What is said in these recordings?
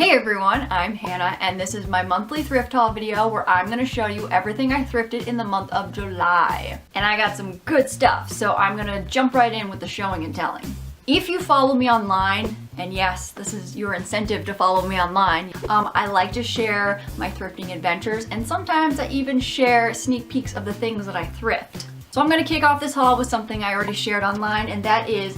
Hey everyone, I'm Hannah and this is my monthly thrift haul video where I'm going to show you everything I thrifted in the month of July. And I got some good stuff, so I'm going to jump right in with the showing and telling. If you follow me online, and yes, this is your incentive to follow me online, I like to share my thrifting adventures, and sometimes I even share sneak peeks of the things that I thrift. So I'm going to kick off this haul with something I already shared online, and that is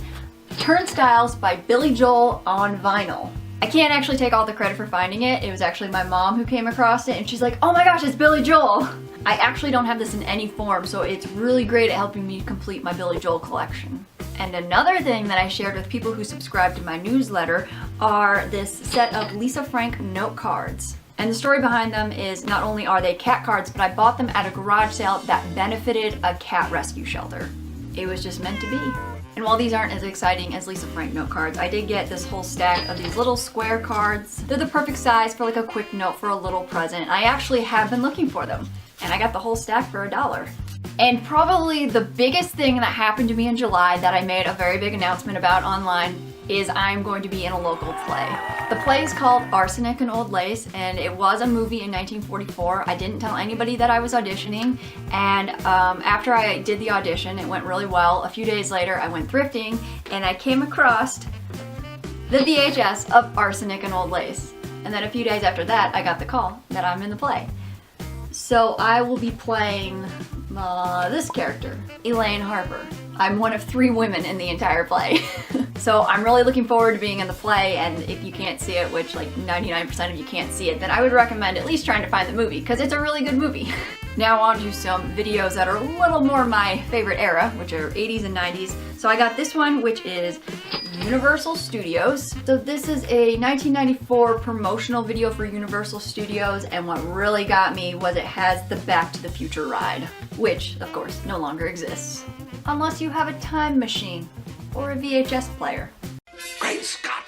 Turnstiles by Billy Joel on vinyl. I can't actually take all the credit for finding it. It was actually my mom who came across it and she's like, oh my gosh, it's Billy Joel. I actually don't have this in any form, so it's really great at helping me complete my Billy Joel collection. And another thing that I shared with people who subscribe to my newsletter are this set of Lisa Frank note cards. And the story behind them is not only are they cat cards, but I bought them at a garage sale that benefited a cat rescue shelter. It was just meant to be. And while these aren't as exciting as Lisa Frank note cards, I did get this whole stack of these little square cards. They're the perfect size for like a quick note for a little present. I actually have been looking for them, and I got the whole stack for $1. And probably the biggest thing that happened to me in July that I made a very big announcement about online is I'm going to be in a local play. The play is called Arsenic and Old Lace, and it was a movie in 1944. I didn't tell anybody that I was auditioning, and after I did the audition, it went really well. A few days later, I went thrifting, and I came across the VHS of Arsenic and Old Lace. And then a few days after that, I got the call that I'm in the play. So I will be playing this character, Elaine Harper. I'm one of 3 women in the entire play. So I'm really looking forward to being in the play, and if you can't see it, which like 99% of you can't see it, then I would recommend at least trying to find the movie, because it's a really good movie. Now on to some videos that are a little more my favorite era, which are 80s and 90s. So I got this one, which is Universal Studios. So this is a 1994 promotional video for Universal Studios, and what really got me was it has the Back to the Future ride, which of course no longer exists. Unless you have a time machine or a VHS player. Great Scott!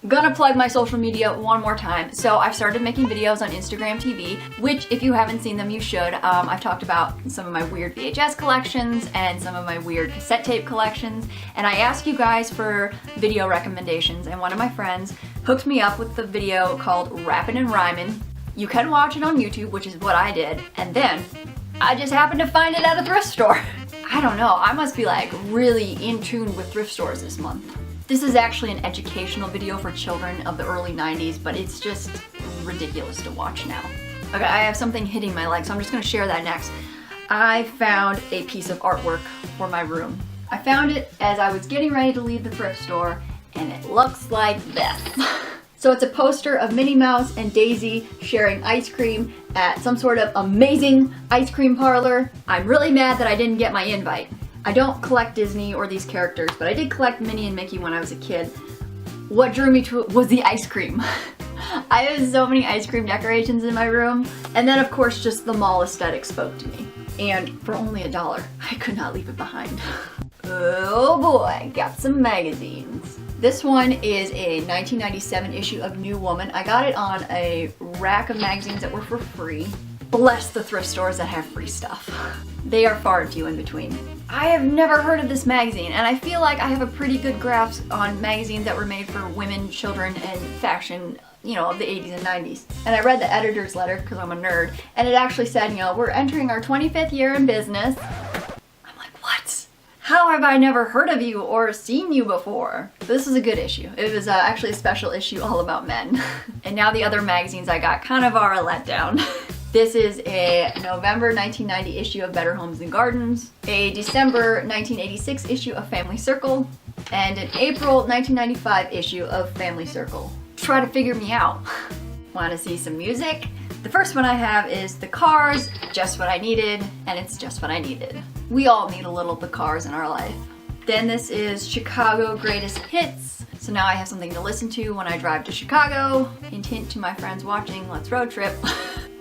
Gonna plug my social media one more time. So I've started making videos on Instagram TV, which if you haven't seen them, you should. I've talked about some of my weird VHS collections and some of my weird cassette tape collections, and I asked you guys for video recommendations, and one of my friends hooked me up with the video called Rappin' and Rhymin'. You can watch it on YouTube, which is what I did, and then I just happened to find it at a thrift store. I don't know, I must be like really in tune with thrift stores this month. This is actually an educational video for children of the early 90s, but it's just ridiculous to watch now. Okay, I have something hitting my leg, so I'm just gonna share that next. I found a piece of artwork for my room. I found it as I was getting ready to leave the thrift store, and it looks like this. So it's a poster of Minnie Mouse and Daisy sharing ice cream at some sort of amazing ice cream parlor. I'm really mad that I didn't get my invite. I don't collect Disney or these characters, but I did collect Minnie and Mickey when I was a kid. What drew me to it was the ice cream. I have so many ice cream decorations in my room, and then of course just the mall aesthetic spoke to me. And for only $1, I could not leave it behind. Oh boy, got some magazines. This one is a 1997 issue of New Woman. I got it on a rack of magazines that were for free. Bless the thrift stores that have free stuff. They are far and few in between. I have never heard of this magazine, and I feel like I have a pretty good grasp on magazines that were made for women, children, and fashion, you know, of the 80s and 90s. And I read the editor's letter, because I'm a nerd, and it actually said, you know, we're entering our 25th year in business. I'm like, what? How have I never heard of you or seen you before? This is a good issue. It was actually a special issue all about men. And now the other magazines I got kind of are a letdown. This is a November 1990 issue of Better Homes and Gardens, a December 1986 issue of Family Circle, and an April 1995 issue of Family Circle. Try to figure me out. Want to see some music? The first one I have is The Cars, Just What I Needed, and it's just what I needed. We all need a little The Cars in our life. Then this is Chicago Greatest Hits. So now I have something to listen to when I drive to Chicago. Hint hint to my friends watching, let's road trip.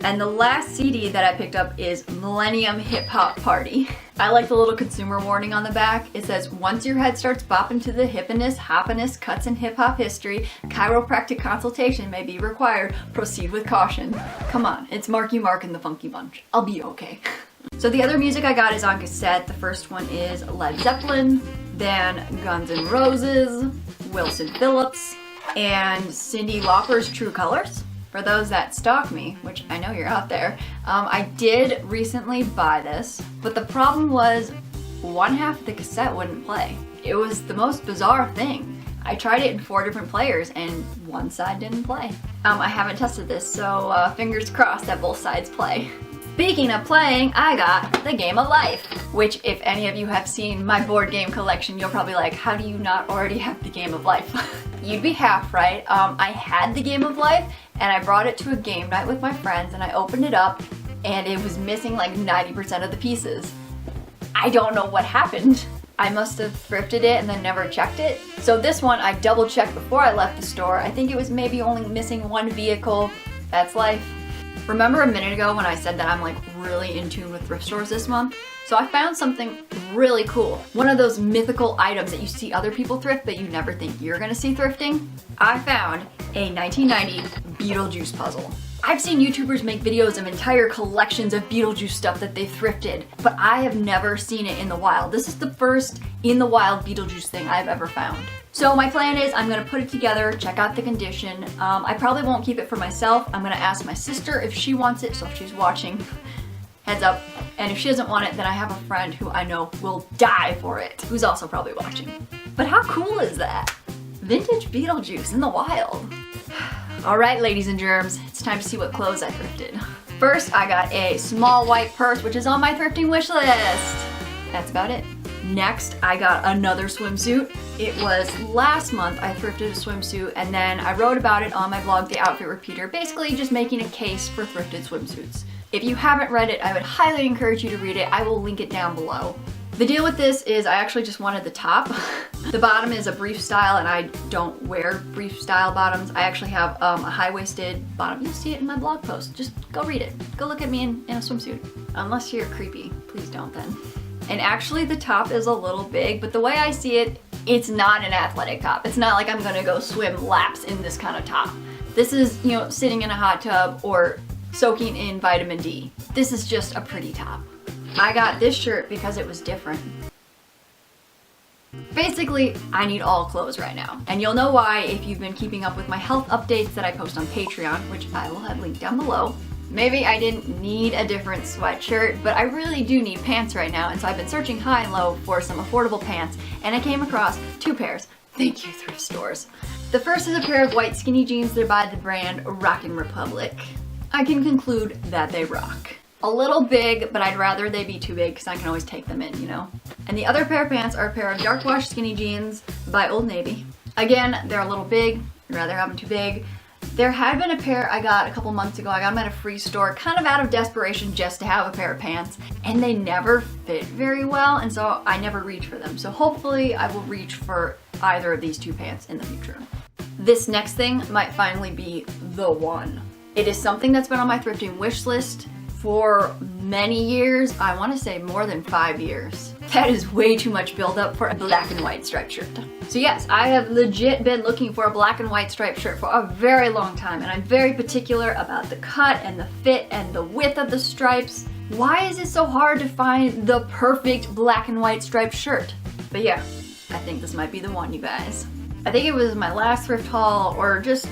And the last CD that I picked up is Millennium Hip Hop Party. I like the little consumer warning on the back. It says, once your head starts bopping to the hippiness, hoppiness, cuts in hip hop history, chiropractic consultation may be required. Proceed with caution. Come on, it's Marky Mark and the Funky Bunch. I'll be okay. So the other music I got is on cassette. The first one is Led Zeppelin, then Guns N' Roses, Wilson Phillips, and Cyndi Lauper's True Colors. For those that stalk me, which I know you're out there, I did recently buy this, but the problem was one half of the cassette wouldn't play. It was the most bizarre thing. I tried it in 4 different players and one side didn't play. I haven't tested this, so fingers crossed that both sides play. Speaking of playing, I got the Game of Life, which if any of you have seen my board game collection, you'll probably like, how do you not already have the Game of Life? You'd be half right. I had the Game of Life and I brought it to a game night with my friends and I opened it up and it was missing like 90% of the pieces. I don't know what happened. I must have thrifted it and then never checked it. So this one I double checked before I left the store. I think it was maybe only missing 1 vehicle. That's life. Remember a minute ago when I said that I'm like really in tune with thrift stores this month? So I found something really cool. One of those mythical items that you see other people thrift but you never think you're gonna see thrifting. I found a 1990 Beetlejuice puzzle. I've seen YouTubers make videos of entire collections of Beetlejuice stuff that they thrifted, but I have never seen it in the wild. This is the first in the wild Beetlejuice thing I've ever found. So my plan is I'm gonna put it together, check out the condition. I probably won't keep it for myself. I'm gonna ask my sister if she wants it, so if she's watching, heads up. And if she doesn't want it, then I have a friend who I know will die for it, who's also probably watching. But how cool is that? Vintage Beetlejuice in the wild. All right, ladies and germs, it's time to see what clothes I thrifted. First, I got a small white purse, which is on my thrifting wish list. That's about it. Next, I got another swimsuit. It was last month I thrifted a swimsuit and then I wrote about it on my blog, The Outfit Repeater, basically just making a case for thrifted swimsuits. If you haven't read it, I would highly encourage you to read it. I will link it down below. The deal with this is I actually just wanted the top. The bottom is a brief style and I don't wear brief style bottoms. I actually have a high-waisted bottom. You'll see it in my blog post. Just go read it. Go look at me in a swimsuit. Unless you're creepy. Please don't then. And actually the top is a little big, but the way I see it, it's not an athletic top. It's not like I'm gonna go swim laps in this kind of top. This is, you know, sitting in a hot tub or soaking in vitamin D. This is just a pretty top. I got this shirt because it was different. Basically, I need all clothes right now. And you'll know why if you've been keeping up with my health updates that I post on Patreon, which I will have linked down below. Maybe I didn't need a different sweatshirt, but I really do need pants right now, and so I've been searching high and low for some affordable pants, and I came across 2 pairs. Thank you, thrift stores. The first is a pair of white skinny jeans. They're by the brand Rockin' Republic. I can conclude that they rock. A little big, but I'd rather they be too big because I can always take them in, you know? And the other pair of pants are a pair of dark wash skinny jeans by Old Navy. Again, they're a little big. I'd rather have them too big. There had been a pair I got a couple months ago. I got them at a free store, kind of out of desperation just to have a pair of pants, and they never fit very well, and so I never reach for them. So hopefully I will reach for either of these 2 pants in the future. This next thing might finally be the one. It is something that's been on my thrifting wish list for many years. I want to say more than 5 years. That is way too much buildup for a black and white striped shirt. So yes, I have legit been looking for a black and white striped shirt for a very long time, and I'm very particular about the cut and the fit and the width of the stripes. Why is it so hard to find the perfect black and white striped shirt? But yeah, I think this might be the one, you guys. I think it was my last thrift haul or just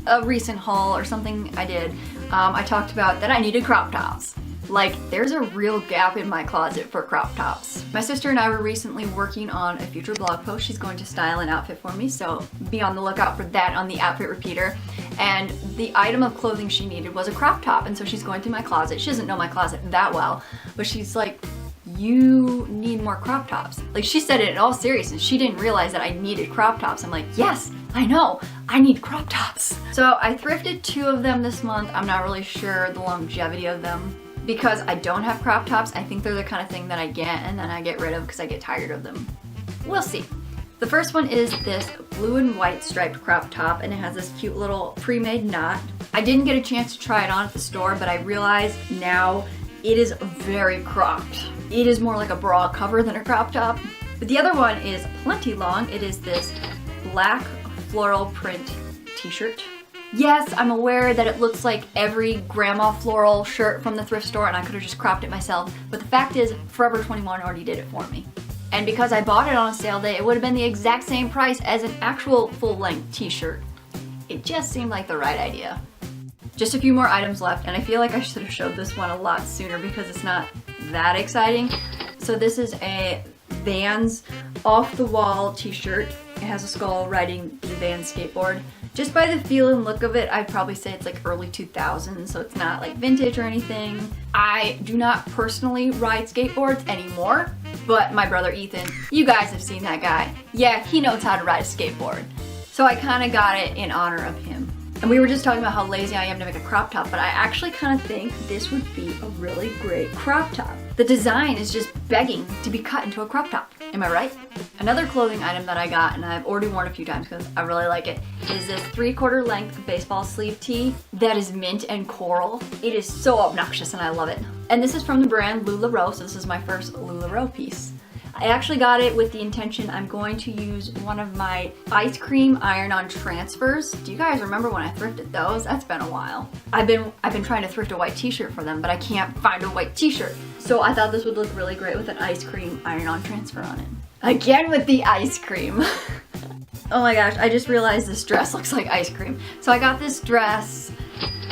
a recent haul or something I did. I talked about that I needed crop tops. Like, there's a real gap in my closet for crop tops. My sister and I were recently working on a future blog post. She's going to style an outfit for me, so be on the lookout for that on the Outfit Repeater. And the item of clothing she needed was a crop top, and so she's going through my closet. She doesn't know my closet that well, but she's like, you need more crop tops. Like, she said it in all seriousness. She didn't realize that I needed crop tops. I'm like, yes, I know, I need crop tops. So I thrifted 2 of them this month. I'm not really sure the longevity of them because I don't have crop tops. I think they're the kind of thing that I get and then I get rid of because I get tired of them. We'll see. The first one is this blue and white striped crop top, and it has this cute little pre-made knot. I didn't get a chance to try it on at the store, but I realize now it is very cropped. It is more like a bra cover than a crop top. But the other one is plenty long. It is this black floral print t-shirt. Yes, I'm aware that it looks like every grandma floral shirt from the thrift store and I could have just cropped it myself, but the fact is Forever 21 already did it for me. And because I bought it on a sale day, it would have been the exact same price as an actual full-length t-shirt. it just seemed like the right idea. Just a few more items left, and I feel like I should have showed this one a lot sooner because it's not that exciting. So this is a Vans off-the-wall t-shirt. It has a skull riding the Vans skateboard. Just by the feel and look of it, I'd probably say it's like early 2000s, so it's not like vintage or anything. I do not personally ride skateboards anymore, but my brother Ethan, you guys have seen that guy. Yeah, he knows how to ride a skateboard. So I kind of got it in honor of him. And we were just talking about how lazy I am to make a crop top, but I actually kind of think this would be a really great crop top. The design is just begging to be cut into a crop top. Am I right? Another clothing item that I got, and I've already worn a few times because I really like it, is this 3/4 length baseball sleeve tee that is mint and coral. It is so obnoxious and I love it. And this is from the brand LuLaRoe, so this is my first LuLaRoe piece. I actually got it with the intention I'm going to use one of my ice cream iron-on transfers. Do you guys remember when I thrifted those? That's been a while. I've been trying to thrift a white t-shirt for them, but I can't find a white t-shirt. So I thought this would look really great with an ice cream iron-on transfer on it. Again with the ice cream. Oh my gosh, I just realized this dress looks like ice cream. So I got this dress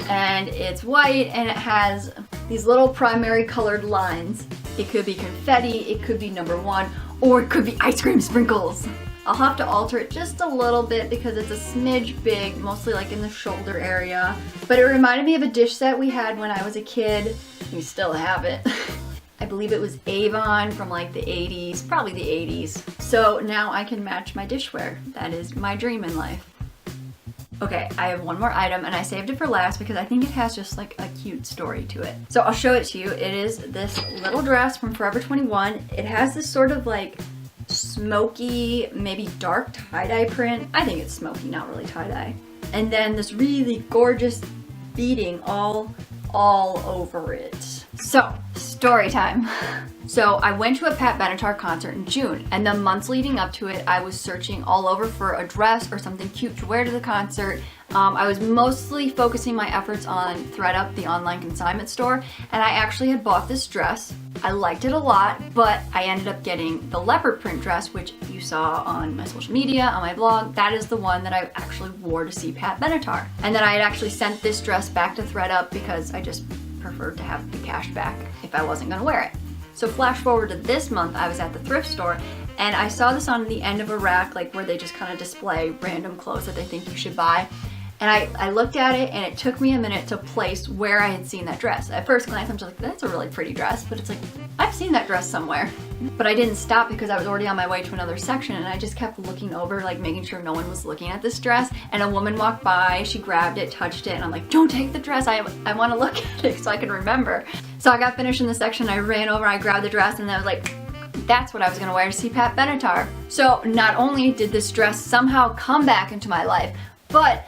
and it's white and it has these little primary colored lines. It could be confetti, it could be number 1, or it could be ice cream sprinkles. I'll have to alter it just a little bit because it's a smidge big, mostly like in the shoulder area. But it reminded me of a dish set we had when I was a kid. We still have it. I believe it was Avon from like the 80s, probably the 80s. So now I can match my dishware. That is my dream in life. Okay, I have one more item and I saved it for last because I think it has just like a cute story to it. So I'll show it to you. It is this little dress from Forever 21. It has this sort of like smoky, maybe dark tie-dye print. I think it's smoky, not really tie-dye. And then this really gorgeous beading all over it. So, story time. So I went to a Pat Benatar concert in June, and the months leading up to it, I was searching all over for a dress or something cute to wear to the concert. I was mostly focusing my efforts on Thrift, the online consignment store, and I actually had bought this dress. I liked it a lot, but I ended up getting the leopard print dress, which you saw on my social media, on my blog. That is the one that I actually wore to see Pat Benatar. And then I had actually sent this dress back to Thrift because I just preferred to have the cash back if I wasn't gonna wear it. So flash forward to this month, I was at the thrift store and I saw this on the end of a rack, like where they just kind of display random clothes that they think you should buy. And I looked at it and it took me a minute to place where I had seen that dress. At first glance, I'm just like, that's a really pretty dress, but it's like, I've seen that dress somewhere. But I didn't stop because I was already on my way to another section and I just kept looking over, like making sure no one was looking at this dress. And a woman walked by, she grabbed it, touched it, and I'm like, don't take the dress, I want to look at it so I can remember. So I got finished in the section, I ran over, I grabbed the dress, and I was like, that's what I was gonna wear to see Pat Benatar. So not only did this dress somehow come back into my life, but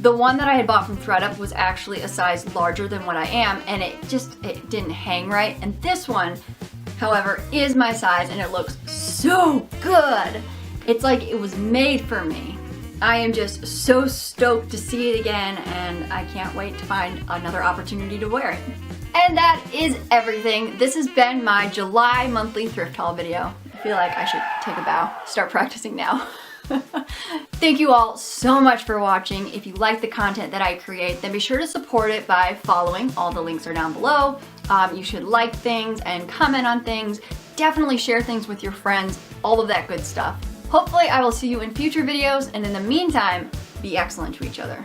the one that I had bought from Thrift was actually a size larger than what I am, and it didn't hang right. And this one, however, is my size and it looks so good. It's like it was made for me. I am just so stoked to see it again and I can't wait to find another opportunity to wear it. And that is everything. This has been my July monthly thrift haul video. I feel like I should take a bow, start practicing now. Thank you all so much for watching. If you like the content that I create, then be sure to support it by following. All the links are down below. You should like things and comment on things. Definitely share things with your friends, all of that good stuff. Hopefully I will see you in future videos, and in the meantime, be excellent to each other.